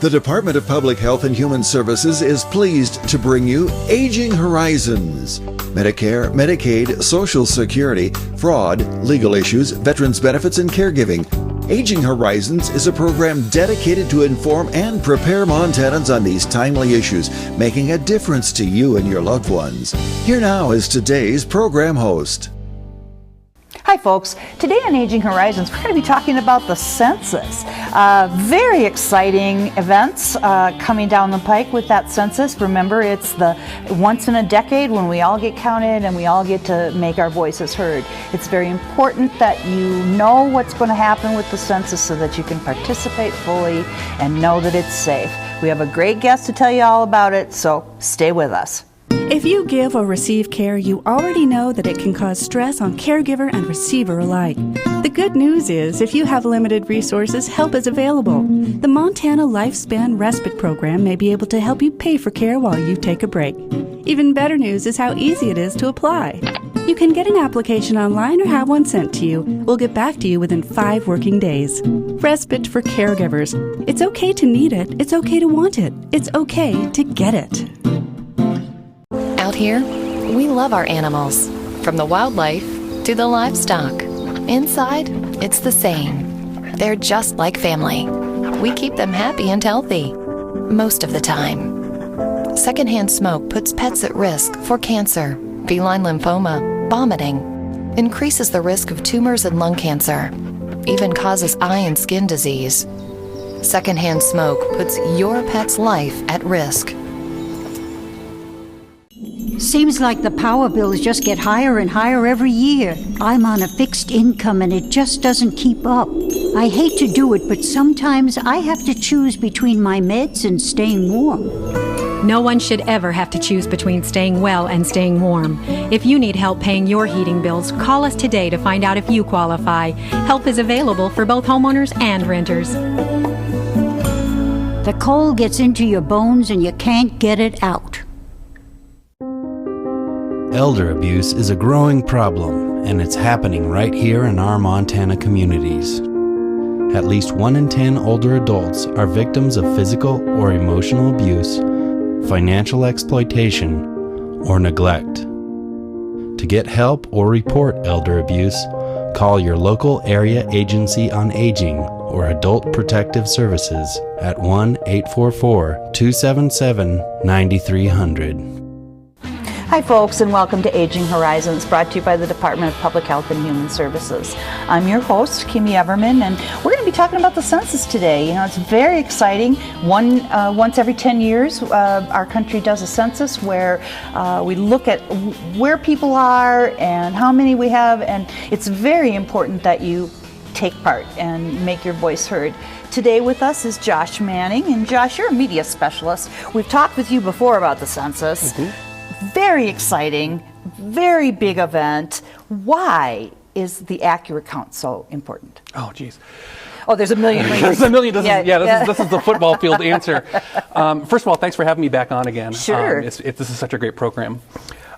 The Department of Public Health and Human Services is pleased to bring you Aging Horizons. Medicare, Medicaid, Social Security, fraud, legal issues, veterans benefits, and caregiving. Aging Horizons is a program dedicated to inform and prepare Montanans on these timely issues, making a difference to you and your loved ones. Here now is today's program host. Hi folks, today on Aging Horizons we're going to be talking about the census. Very exciting events coming down the pike with that census. Remember, it's the once in a decade when we all get counted and we all get to make our voices heard. It's very important that you know what's going to happen with the census so that you can participate fully and know that it's safe. We have a great guest to tell you all about it, so stay with us. If you give or receive care, you already know that it can cause stress on caregiver and receiver alike. The good news is, if you have limited resources, help is available. The Montana Lifespan Respite Program may be able to help you pay for care while you take a break. Even better news is how easy it is to apply. You can get an application online or have one sent to you. We'll get back to you within 5 working days. Respite for caregivers. It's okay to need it. It's okay to want it. It's okay to get it. Out here, we love our animals, from the wildlife to the livestock. Inside, it's the same. They're just like family. We keep them happy and healthy, most of the time. Secondhand smoke puts pets at risk for cancer, feline lymphoma, vomiting, increases the risk of tumors and lung cancer, even causes eye and skin disease. Secondhand smoke puts your pet's life at risk. Seems like the power bills just get higher and higher every year. I'm on a fixed income and it just doesn't keep up. I hate to do it, but sometimes I have to choose between my meds and staying warm. No one should ever have to choose between staying well and staying warm. If you need help paying your heating bills, call us today to find out if you qualify. Help is available for both homeowners and renters. The cold gets into your bones and you can't get it out. Elder abuse is a growing problem, and it's happening right here in our Montana communities. At least 1 in 10 older adults are victims of physical or emotional abuse, financial exploitation, or neglect. To get help or report elder abuse, call your local area agency on aging or Adult Protective Services at 1-844-277-9300. Hi folks, and welcome to Aging Horizons, brought to you by the Department of Public Health and Human Services. I'm your host, Kimmy Everman, and we're going to be talking about the census today. You know, it's very exciting. Once every 10 years, our country does a census where we look at where people are and how many we have, and it's very important that you take part and make your voice heard. Today with us is Josh Manning, and Josh, you're a media specialist. We've talked with you before about the census. Mm-hmm. Very exciting, very big event. Why is the accurate count so important? Oh, geez. Oh, there's a million. There's a million. This is the football field answer. First of all, thanks for having me back on again. Sure. This is such a great program.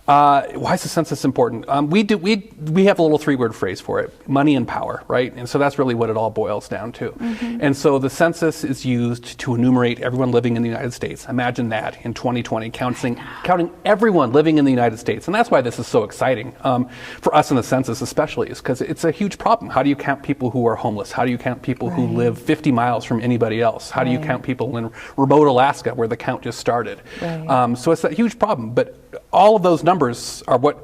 Why is the census important? We have a little 3-word phrase for it: money and power, right? And so that's really what it all boils down to. Mm-hmm. And so the census is used to enumerate everyone living in the United States. Imagine that in 2020, counting everyone living in the United States. And that's why this is so exciting for us in the census, especially, is because it's a huge problem. How do you count people who are homeless? How do you count people who live 50 miles from anybody else? How do you count people in remote Alaska, where the count just started? Right. So it's a huge problem. But all of those numbers are what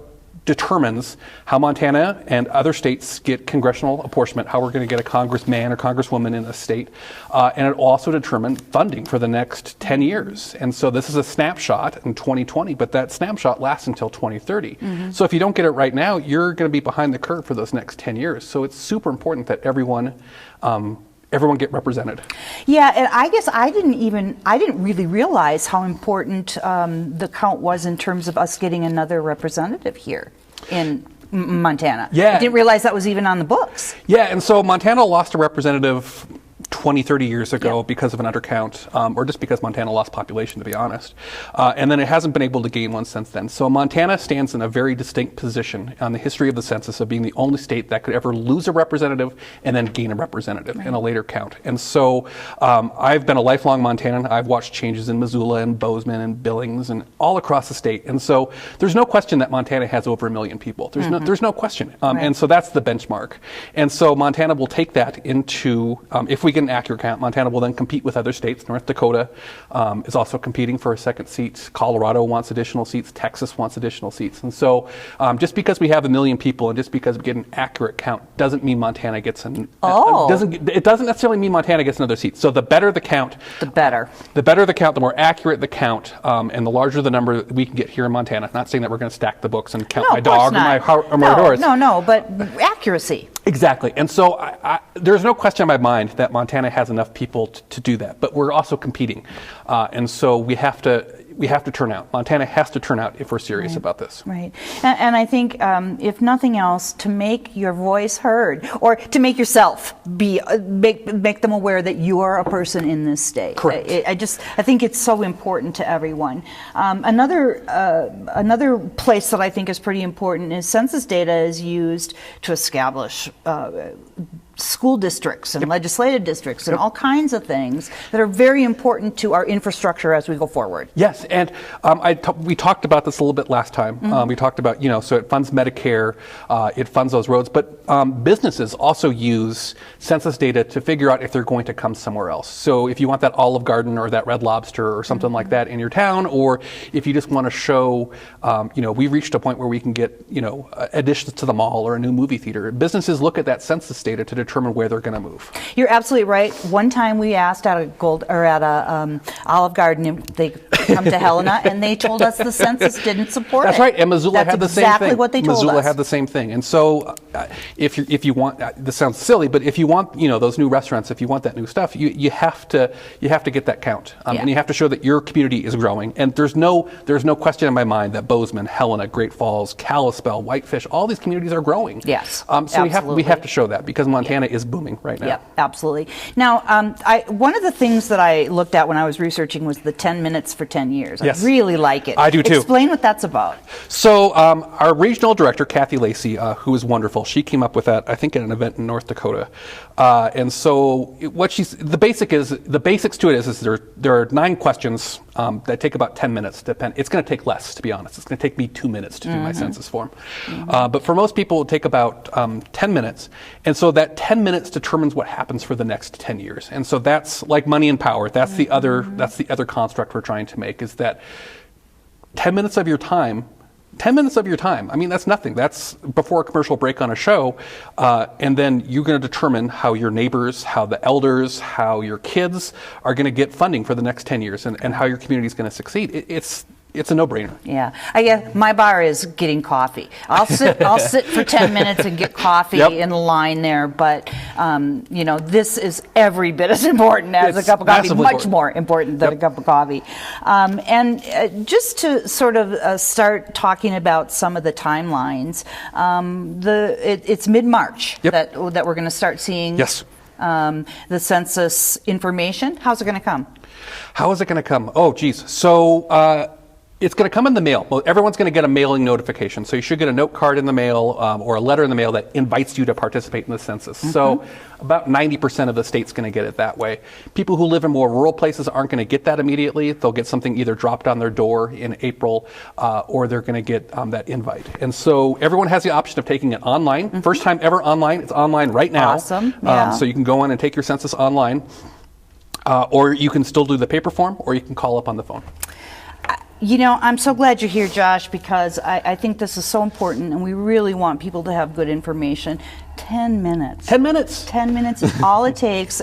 determines how Montana and other states get congressional apportionment, how we're going to get a congressman or congresswoman in a state, and it also determines funding for the next 10 years. And so this is a snapshot in 2020, but that snapshot lasts until 2030. Mm-hmm. So if you don't get it right now, you're going to be behind the curve for those next 10 years. So it's super important that everyone get represented. Yeah, and I guess I didn't really realize how important the count was in terms of us getting another representative here in Montana. Yeah. I didn't realize that was even on the books. Yeah, and so Montana lost a representative 20, 30 years ago because of an undercount, or just because Montana lost population, to be honest. And then it hasn't been able to gain one since then. So Montana stands in a very distinct position on the history of the census of being the only state that could ever lose a representative and then gain a representative in a later count. And so I've been a lifelong Montanan. I've watched changes in Missoula and Bozeman and Billings and all across the state. And so there's no question that Montana has over 1 million people. There's no question. And so that's the benchmark. And so Montana will take that into, if we get an accurate count, Montana will then compete with other states. North Dakota is also competing for a second seat. Colorado wants additional seats. Texas wants additional seats. And so just because we have 1 million people and just because we get an accurate count doesn't mean Montana gets it doesn't necessarily mean Montana gets another seat. So the better the count, the better. The better the count, the more accurate the count, and the larger the number that we can get here in Montana. Not saying that we're going to stack the books and count my dog or my doors. No, but accuracy. Exactly. And so there's no question in my mind that Montana has enough people to do that, but we're also competing. And so we have to turn out. Montana has to turn out if we're serious about this. Right. And I think, if nothing else, to make your voice heard, or to make yourself make them aware that you are a person in this state. Correct. I think it's so important to everyone. Another place that I think is pretty important is census data is used to establish school districts and legislative districts and all kinds of things that are very important to our infrastructure as we go forward. Yes, and we talked about this a little bit last time. We talked about, so it funds Medicare, it funds those roads, but businesses also use census data to figure out if they're going to come somewhere else. So if you want that Olive Garden or that Red Lobster or something like that in your town, or if you just want to show, we've reached a point where we can get, additions to the mall or a new movie theater. Businesses look at that census data to determine where they're going to move. You're absolutely right. One time we asked at a Olive Garden, they come to Helena, and they told us the census didn't support That's it. right, and Missoula had the same thing. That's exactly what they told us. Missoula had the same thing. And so if you want, this sounds silly, but if you want, those new restaurants, if you want that new stuff, you have to get that count. And you have to show that your community is growing. And there's no question in my mind that Bozeman, Helena, Great Falls, Kalispell, Whitefish, all these communities are growing. Yes, so we have to show that because Montana is booming right now. Yeah, absolutely. Now, one of the things that I looked at when I was researching was the 10 minutes for 10 years. Yes. I really like it. I do too. Explain what that's about. So our regional director, Kathy Lacey, who is wonderful, she came up with that, I think, at an event in North Dakota. And so the basics to it is there are 9 questions that take about 10 minutes. It's going to take less, to be honest. It's going to take me 2 minutes to do my census form. But for most people, it will take about 10 minutes. And so that 10 minutes determines what happens for the next 10 years. And so that's like money and power. That's the other construct we're trying to make, is that 10 minutes of your time, I mean, that's nothing. That's before a commercial break on a show. And then you're going to determine how your neighbors, how the elders, how your kids are going to get funding for the next 10 years and how your community is going to succeed. It's a no-brainer. Yeah, I guess my bar is getting coffee. I'll sit for 10 minutes and get coffee in the line there. But this is every bit as important as a cup of coffee. Much more important than a cup of coffee. And just to sort of start talking about some of the timelines, it's mid-March that we're going to start seeing. Yes. The census information. How's it going to come? How is it going to come? Oh, geez. So. It's going to come in the mail. Well, everyone's going to get a mailing notification. So you should get a note card in the mail or a letter in the mail that invites you to participate in the census. So about 90% of the state's going to get it that way. People who live in more rural places aren't going to get that immediately. They'll get something either dropped on their door in April or they're going to get that invite. And so everyone has the option of taking it online. First time ever online. It's online right now. Awesome. Yeah. So you can go in and take your census online. Or you can still do the paper form, or you can call up on the phone. I'm so glad you're here, Josh, because I think this is so important, and we really want people to have good information. 10 minutes. 10 minutes. 10 minutes is all it takes,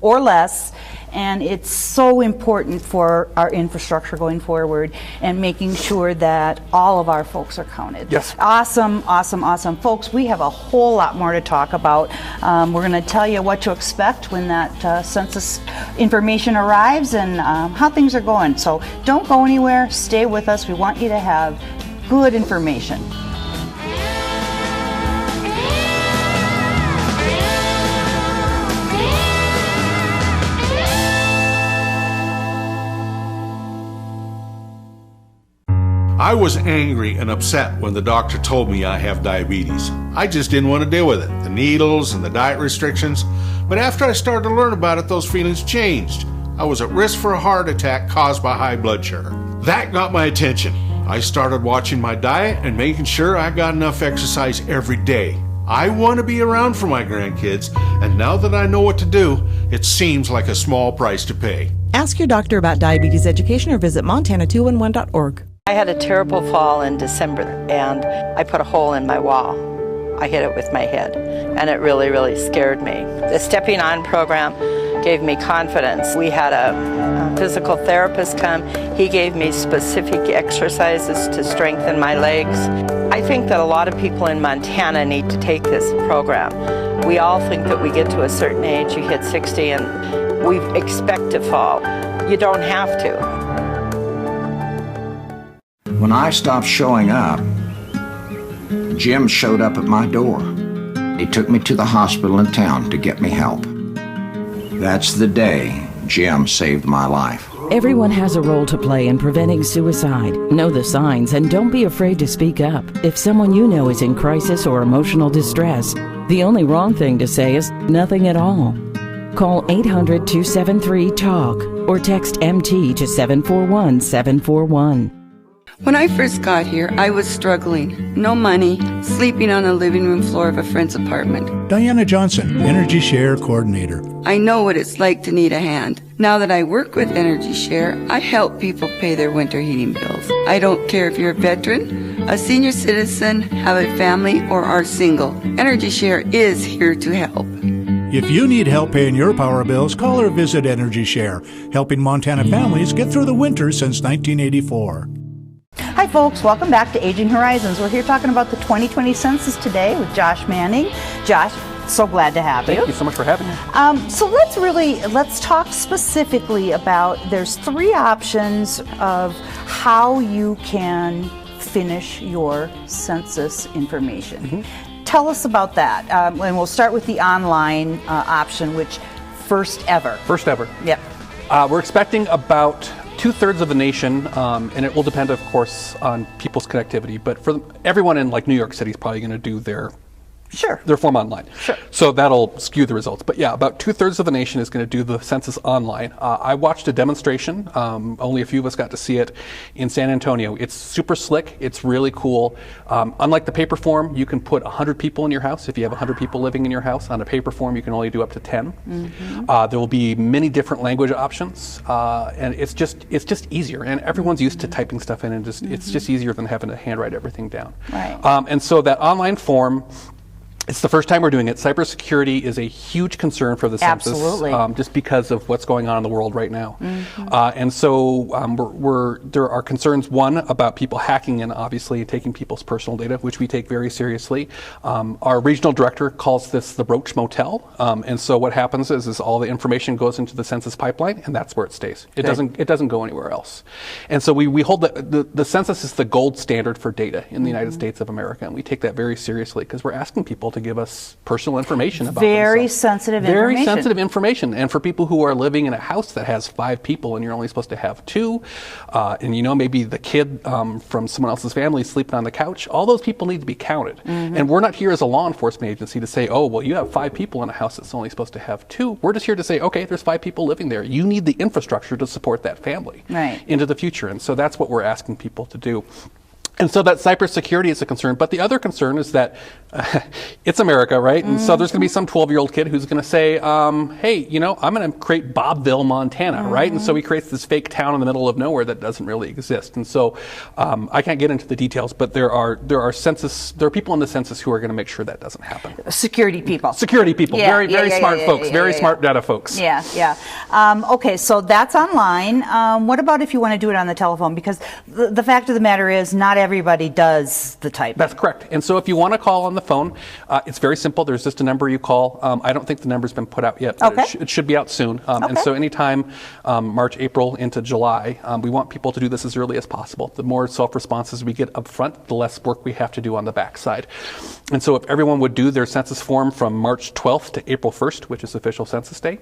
or less, and it's so important for our infrastructure going forward and making sure that all of our folks are counted. Yes. Awesome, awesome, awesome. Folks, we have a whole lot more to talk about. We're going to tell you what to expect when that census information arrives and how things are going. So don't go anywhere. Stay with us. We want you to have good information. I was angry and upset when the doctor told me I have diabetes. I just didn't want to deal with it, the needles and the diet restrictions. But after I started to learn about it, those feelings changed. I was at risk for a heart attack caused by high blood sugar. That got my attention. I started watching my diet and making sure I got enough exercise every day. I want to be around for my grandkids, and now that I know what to do, it seems like a small price to pay. Ask your doctor about diabetes education or visit montana211.org. I had a terrible fall in December, and I put a hole in my wall. I hit it with my head, and it really, really scared me. The Stepping On program gave me confidence. We had a physical therapist come. He gave me specific exercises to strengthen my legs. I think that a lot of people in Montana need to take this program. We all think that we get to a certain age, you hit 60, and we expect to fall. You don't have to. When I stopped showing up, Jim showed up at my door. He took me to the hospital in town to get me help. That's the day Jim saved my life. Everyone has a role to play in preventing suicide. Know the signs and don't be afraid to speak up. If someone you know is in crisis or emotional distress, the only wrong thing to say is nothing at all. Call 800-273-TALK or text MT to 741-741. When I first got here, I was struggling. No money, sleeping on the living room floor of a friend's apartment. Diana Johnson, Energy Share Coordinator. I know what it's like to need a hand. Now that I work with Energy Share, I help people pay their winter heating bills. I don't care if you're a veteran, a senior citizen, have a family, or are single. Energy Share is here to help. If you need help paying your power bills, call or visit Energy Share, helping Montana families get through the winter since 1984. Hi folks, welcome back to Aging Horizons. We're here talking about the 2020 census today with Josh Manning. Josh, so glad to have you. Thank you so much for having me. So let's talk specifically about, there's 3 options of how you can finish your census information. Mm-hmm. Tell us about that. And we'll start with the online option, which first ever. First ever. Yep. We're expecting about 2/3 of the nation, and it will depend, of course, on people's connectivity. But for everyone in like New York City is probably going to do their form online. Sure. So that'll skew the results. But yeah, about 2/3 of the nation is going to do the census online. I watched a demonstration. Only a few of us got to see it in San Antonio. It's super slick. It's really cool. Unlike the paper form, you can put 100 people in your house. If you have 100 people living in your house, on a paper form, you can only do up to 10. Mm-hmm. There will be many different language options, and it's just easier. And everyone's used to typing stuff in, and it's just easier than having to handwrite everything down. Right. And so that online form, it's the first time we're doing it. Cybersecurity is a huge concern for the census, just because of what's going on in the world right now. Mm-hmm. And so there are concerns, one, about people hacking in, obviously, and taking people's personal data, which we take very seriously. Our regional director calls this the Roach Motel. And so what happens is all the information goes into the census pipeline, and that's where it stays. It doesn't go anywhere else. And so we hold that the census is the gold standard for data in the United States of America, and we take that very seriously because we're asking people to give us personal information about very themselves. Very sensitive information. And for people who are living in a house that has 5 people and you're only supposed to have 2, and maybe the kid from someone else's family is sleeping on the couch, all those people need to be counted. Mm-hmm. And we're not here as a law enforcement agency to say, oh, well, you have 5 people in a house that's only supposed to have 2. We're just here to say, okay, there's 5 people living there. You need the infrastructure to support that family into the future. And so that's what we're asking people to do. And so that cybersecurity is a concern. But the other concern is that it's America, right? And so there's going to be some 12-year-old kid who's going to say, hey, I'm going to create Bobville, Montana, right? And so he creates this fake town in the middle of nowhere that doesn't really exist. And so I can't get into the details, but there are people in the census who are going to make sure that doesn't happen. Security people. Yeah, very smart folks, very smart data folks. Yeah. Okay, so that's online. What about if you want to do it on the telephone? Because the fact of the matter is, not everybody does the typing. That's correct. And so if you want to call on the phone, it's very simple. There's just a number you call. I don't think the number's been put out yet, but it should be out soon. And so anytime March, April into July, we want people to do this as early as possible. The more self-responses we get up front, the less work we have to do on the backside. And so if everyone would do their census form from March 12th to April 1st, which is official census day,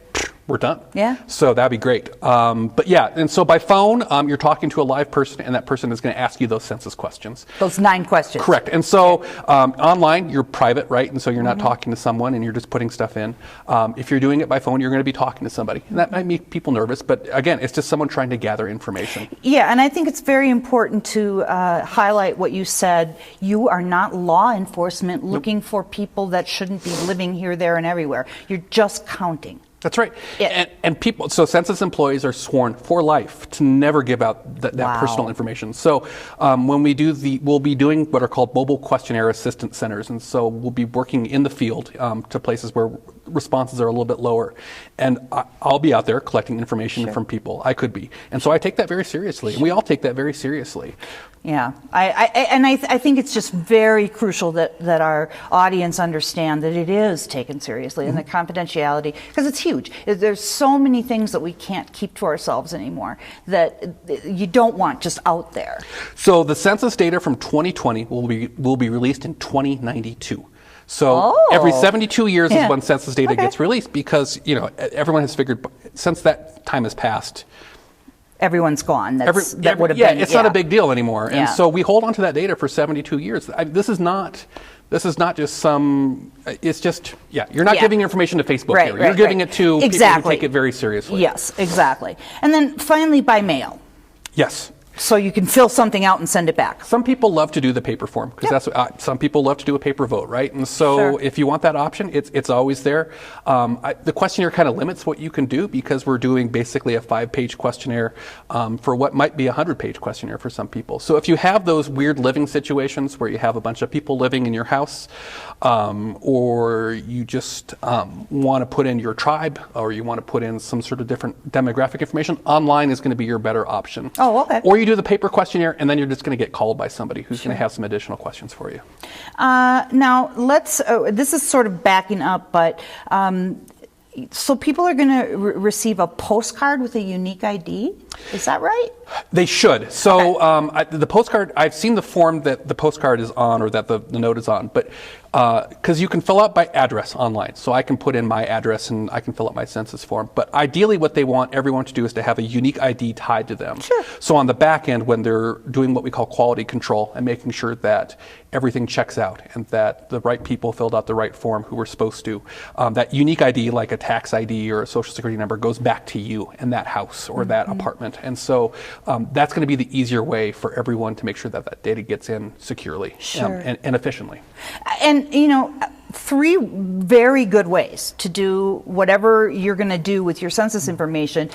we're done. Yeah. So that'd be great. But yeah, and so by phone, you're talking to a live person, and that person is going to ask you those census questions. Those 9 questions. Correct. And so online, you're private, right? And so you're not talking to someone, and you're just putting stuff in. If you're doing it by phone, you're going to be talking to somebody. And that might make people nervous, but again, it's just someone trying to gather information. Yeah, and I think it's very important to highlight what you said. You are not law enforcement looking for people that shouldn't be living here, there, and everywhere. You're just counting. That's right. And people, so census employees are sworn for life to never give out that personal information. So when we do we'll be doing what are called mobile questionnaire assistance centers. And so we'll be working in the field to places where responses are a little bit lower. And I'll be out there collecting information from people. I could be. And so I take that very seriously. And we all take that very seriously. Yeah, I think it's just very crucial that our audience understand that it is taken seriously and the confidentiality, because it's huge. There's so many things that we can't keep to ourselves anymore that you don't want just out there. So the census data from 2020 will be released in 2092. So every 72 years is when census data gets released, because everyone has figured since that time has passed, everyone's gone. That would have been. It's not a big deal anymore, and so we hold on to that data for 72 years. This is not just some. It's just you're not giving information to Facebook here. You're giving it to people who take it very seriously. Yes, exactly. And then finally, by mail. Yes. So you can fill something out and send it back. Some people love to do the paper form, because that's what, some people love to do a paper vote, right? And so if you want that option, it's always there. The questionnaire kind of limits what you can do, because we're doing basically a 5-page questionnaire for what might be a 100-page questionnaire for some people. So if you have those weird living situations where you have a bunch of people living in your house, or you just want to put in your tribe, or you want to put in some sort of different demographic information, online is going to be be your better option. Oh, okay. Or you do the paper questionnaire, and then you're just going to get called by somebody who's going to have some additional questions for you. Now, this is sort of backing up, but so people are going to receive a postcard with a unique ID? Is that right? They should. So the postcard, I've seen the form that the postcard is on, or that the note is on, but because you can fill out by address online. So I can put in my address and I can fill out my census form. But ideally what they want everyone to do is to have a unique ID tied to them. Sure. So on the back end, when they're doing what we call quality control and making sure that everything checks out and that the right people filled out the right form who were supposed to, that unique ID, like a tax ID or a social security number, goes back to you and that house or that apartment. And so that's going to be the easier way for everyone to make sure that that data gets in securely and efficiently. And, 3 very good ways to do whatever you're going to do with your census information.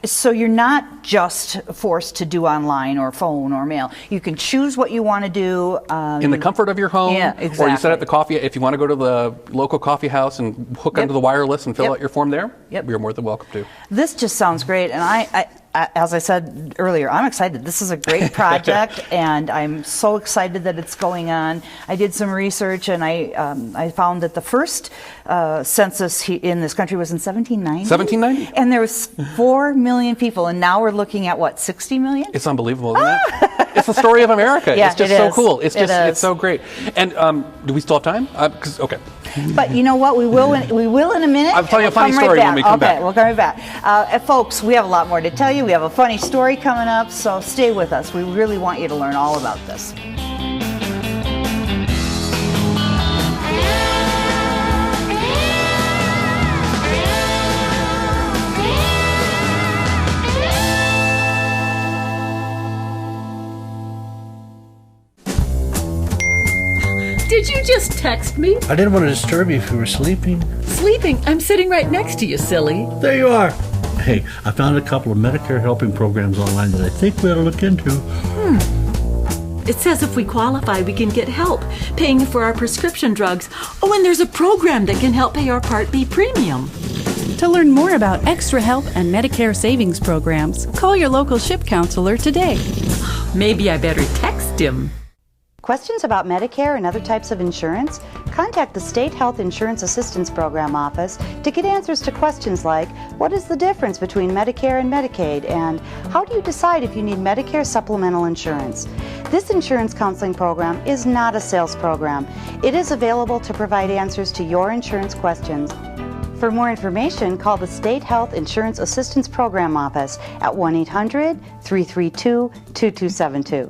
So you're not just forced to do online or phone or mail. You can choose what you want to do. In the comfort of your home. Yeah, exactly. Or you set up the coffee. If you want to go to the local coffee house and hook onto the wireless and fill out your form there, you're more than welcome to. This just sounds great. And I, as I said earlier, I'm excited. This is a great project, and I'm so excited that it's going on. I did some research, and I found that the first census in this country was in 1790. 1790. And there was 4 million people, and now we're looking at, what, 60 million? It's unbelievable, isn't it? It's the story of America. Yeah, it's just so cool. It's so great. And do we still have time? Okay. But you know what? We will in a minute. I'll tell you a funny story when we come back. Okay, we'll come right back. Folks, we have a lot more to tell you. We have a funny story coming up, so stay with us. We really want you to learn all about this. Did you just text me? I didn't want to disturb you if you were sleeping. Sleeping? I'm sitting right next to you, silly. There you are. Hey, I found a couple of Medicare helping programs online that I think we ought to look into. It says if we qualify, we can get help paying for our prescription drugs. Oh, and there's a program that can help pay our Part B premium. To learn more about extra help and Medicare savings programs, call your local SHIP counselor today. Maybe I better text him. Questions about Medicare and other types of insurance? Contact the State Health Insurance Assistance Program office to get answers to questions like, what is the difference between Medicare and Medicaid? And how do you decide if you need Medicare supplemental insurance? This insurance counseling program is not a sales program. It is available to provide answers to your insurance questions. For more information, call the State Health Insurance Assistance Program office at 1-800-332-2272.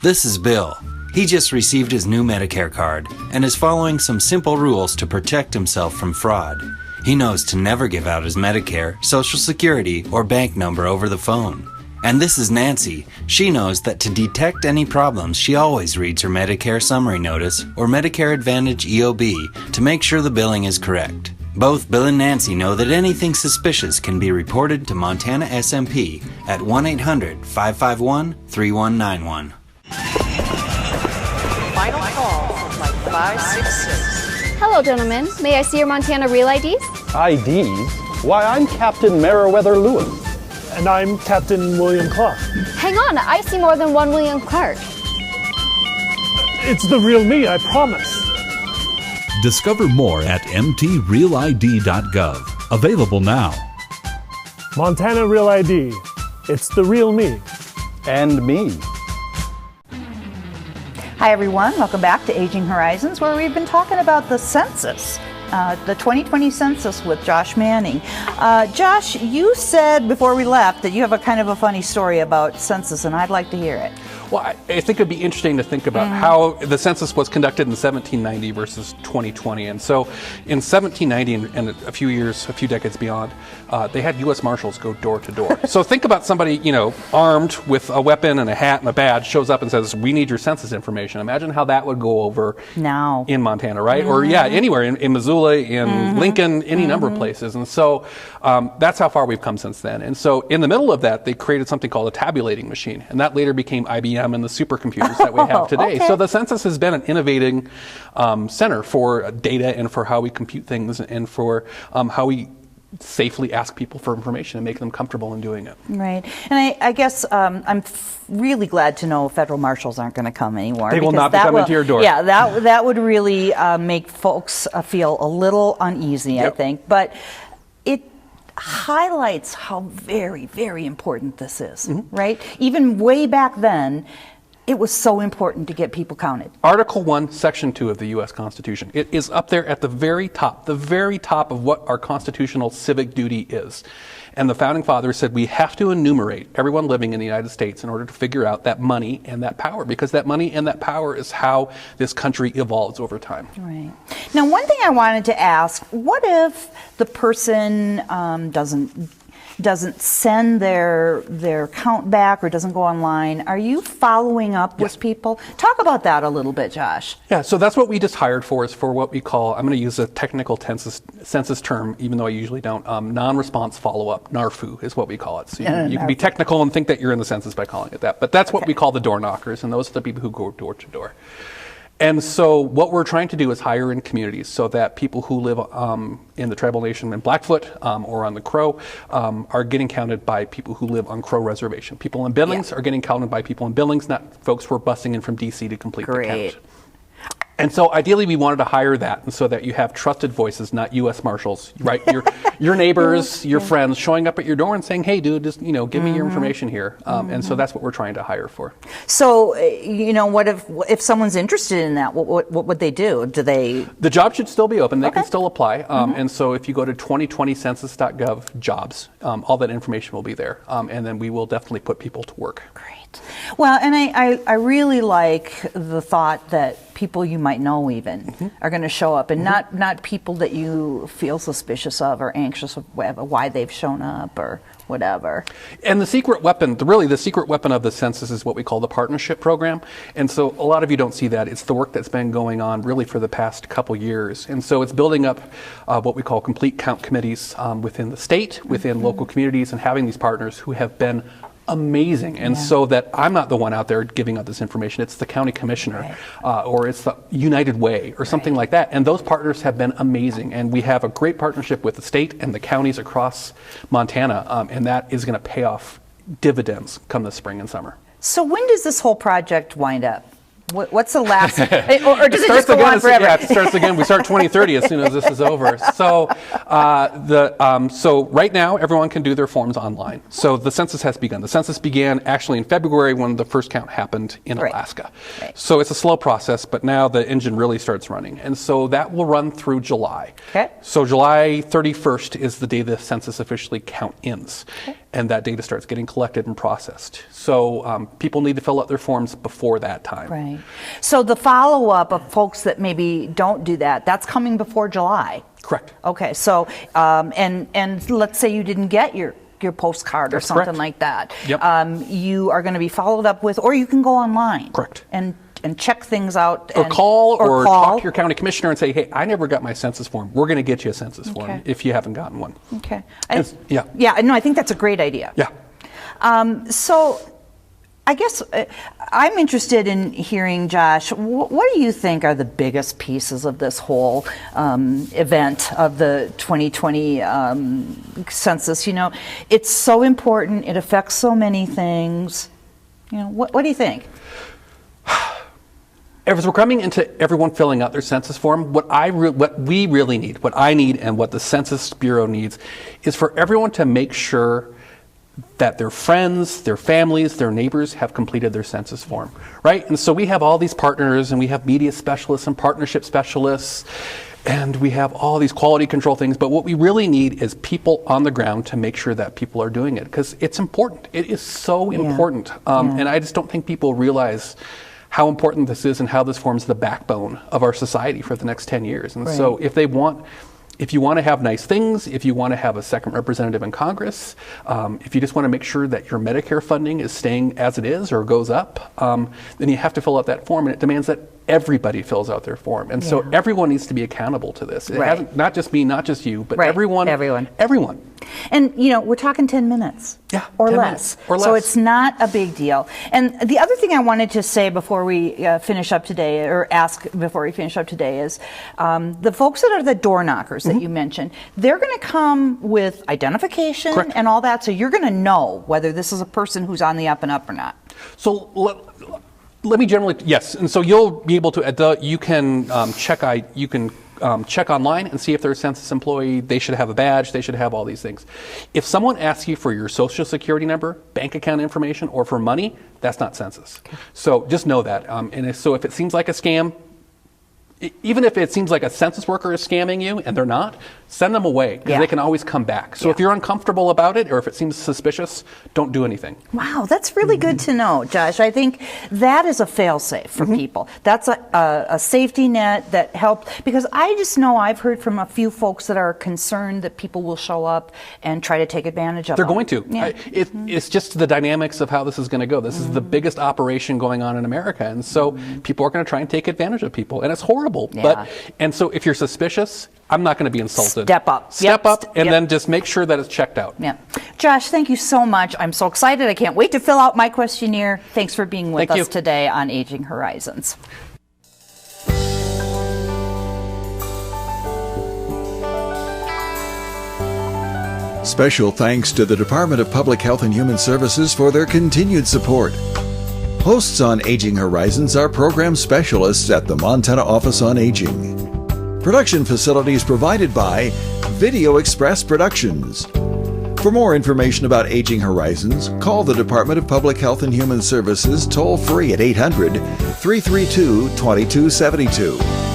This is Bill. He just received his new Medicare card and is following some simple rules to protect himself from fraud. He knows to never give out his Medicare, Social Security, or bank number over the phone. And this is Nancy. She knows that to detect any problems, she always reads her Medicare summary notice or Medicare Advantage EOB to make sure the billing is correct. Both Bill and Nancy know that anything suspicious can be reported to Montana SMP at 1-800-551-3191. Final call from flight 566. Hello, gentlemen. May I see your Montana Real IDs? IDs? Why, I'm Captain Meriwether Lewis. And I'm Captain William Clark. Hang on, I see more than one William Clark. It's the real me, I promise. Discover more at mtrealid.gov. Available now. Montana Real ID. It's the real me. And me. Hi everyone, welcome back to Aging Horizons, where we've been talking about the census, the 2020 census with Josh Manning. Josh, you said before we left that you have a kind of a funny story about census, and I'd like to hear it. Well, I think it'd be interesting to think about how the census was conducted in 1790 versus 2020. And so in 1790 and a few decades beyond, they had U.S. Marshals go door to door. So think about somebody, armed with a weapon and a hat and a badge shows up and says, "We need your census information." Imagine how that would go over now in Montana, right? Or anywhere in Missoula, in Lincoln, any number of places. And so that's how far we've come since then. And so in the middle of that, they created something called a tabulating machine, and that later became IBM and the supercomputers that we have today. Okay. So the census has been an innovating center for data and for how we compute things and for how we safely ask people for information and make them comfortable in doing it. Right. And I guess I'm really glad to know federal marshals aren't going to come anymore. They will not be coming to your door. Yeah, that would really make folks feel a little uneasy, I think. But it highlights how very, very important this is, right? Even way back then, it was so important to get people counted. Article 1, Section 2 of the U.S. Constitution. It is up there at the very top of what our constitutional civic duty is. And the Founding Fathers said we have to enumerate everyone living in the United States in order to figure out that money and that power, because that money and that power is how this country evolves over time. Right. Now, one thing I wanted to ask, what if the person doesn't send their count back or doesn't go online? Are you following up with people? Talk about that a little bit, Josh. Yeah, so that's what we just hired for, is for what we call, I'm going to use a technical census term, even though I usually don't, non-response follow-up, NARFU is what we call it. So you can be technical and think that you're in the census by calling it that, but that's what we call the door knockers, and those are the people who go door to door. And so what we're trying to do is hire in communities so that people who live in the tribal nation in Blackfoot or on the Crow are getting counted by people who live on Crow Reservation. People in Billings are getting counted by people in Billings, not folks who are busing in from D.C. to complete the count. And so ideally we wanted to hire that, and so that you have trusted voices, not U.S. Marshals, right? Your neighbors, your friends showing up at your door and saying, "Hey, dude, just give me your information here." And so that's what we're trying to hire for. So what if someone's interested in that? What would they do? Do they? The job should still be open. They can still apply. And so if you go to 2020census.gov jobs, all that information will be there, and then we will definitely put people to work. Great. Well, and I really like the thought that people you might know even are going to show up, and not people that you feel suspicious of or anxious of why they've shown up or whatever. And the secret weapon, the secret weapon of the census is what we call the partnership program. And so a lot of you don't see that. It's the work that's been going on really for the past couple years. And so it's building up what we call complete count committees within the state, within local communities, and having these partners who have been amazing. And so that I'm not the one out there giving out this information, it's the county commissioner or it's the United Way or something like that. And those partners have been amazing. And we have a great partnership with the state and the counties across Montana, and that is going to pay off dividends come the spring and summer. So when does this whole project wind up? What's the last, or does it just go on forever? Yeah, it starts again. We start 2030 as soon as this is over. So, so right now, everyone can do their forms online. So the census has begun. The census began actually in February when the first count happened in Alaska. Right. So it's a slow process, but now the engine really starts running. And so that will run through July. Okay. So July 31st is the day the census officially count ends. Okay. And that data starts getting collected and processed. So people need to fill out their forms before that time. Right. So the follow-up of folks that maybe don't do that, that's coming before July. Correct. Okay. So and let's say you didn't get your postcard or something like that. Yep. You are going to be followed up with, or you can go online. Correct. And check things out. Or call talk to your county commissioner and say, hey, I never got my census form. We're going to get you a census form if you haven't gotten one. Okay. Yeah, no, I think that's a great idea. Yeah. So I guess I'm interested in hearing, Josh, what do you think are the biggest pieces of this whole event of the 2020 census? You know, it's so important. It affects so many things. You know, what do you think? As we're coming into everyone filling out their census form, what we really need, what I need and what the Census Bureau needs is for everyone to make sure that their friends, their families, their neighbors have completed their census form, right? And so we have all these partners and we have media specialists and partnership specialists and we have all these quality control things, but what we really need is people on the ground to make sure that people are doing it because it's important. It is so important. And I just don't think people realize how important this is and how this forms the backbone of our society for the next 10 years. And so if you want to have nice things, if you want to have a second representative in Congress, if you just want to make sure that your Medicare funding is staying as it is or goes up, then you have to fill out that form, and it demands that everybody fills out their form. And so everyone needs to be accountable to this. It hasn't, not just me, not just you, but everyone. And, you know, we're talking 10 minutes or less. So it's not a big deal. And the other thing I wanted to say before we finish up today, or ask before we finish up today, is the folks that are the door knockers that you mentioned, they're going to come with identification and all that, so you're going to know whether this is a person who's on the up and up or not. So let me generally, yes, and so you'll be able to, you can check online and see if they're a census employee. They should have a badge. They should have all these things. If someone asks you for your social security number, bank account information, or for money, that's not census. So just know that. So if it seems like a scam, even if it seems like a census worker is scamming you and they're not, send them away because they can always come back. So if you're uncomfortable about it or if it seems suspicious, don't do anything. Wow, that's really good to know, Josh. I think that is a fail-safe for people. That's a safety net that helped, because I just know I've heard from a few folks that are concerned that people will show up and try to take advantage of them. They're going to. It's just the dynamics of how this is going to go. This is the biggest operation going on in America, and so people are going to try and take advantage of people, and it's horrible. And so if you're suspicious, I'm not going to be insulted. Step up. And then just make sure that it's checked out. Josh, thank you so much. I'm so excited. I can't wait to fill out my questionnaire. Thanks for being with us today on Aging Horizons. Special thanks to the Department of Public Health and Human Services for their continued support. Hosts on Aging Horizons are program specialists at the Montana Office on Aging. Production facilities provided by Video Express Productions. For more information about Aging Horizons, call the Department of Public Health and Human Services toll-free at 800-332-2272.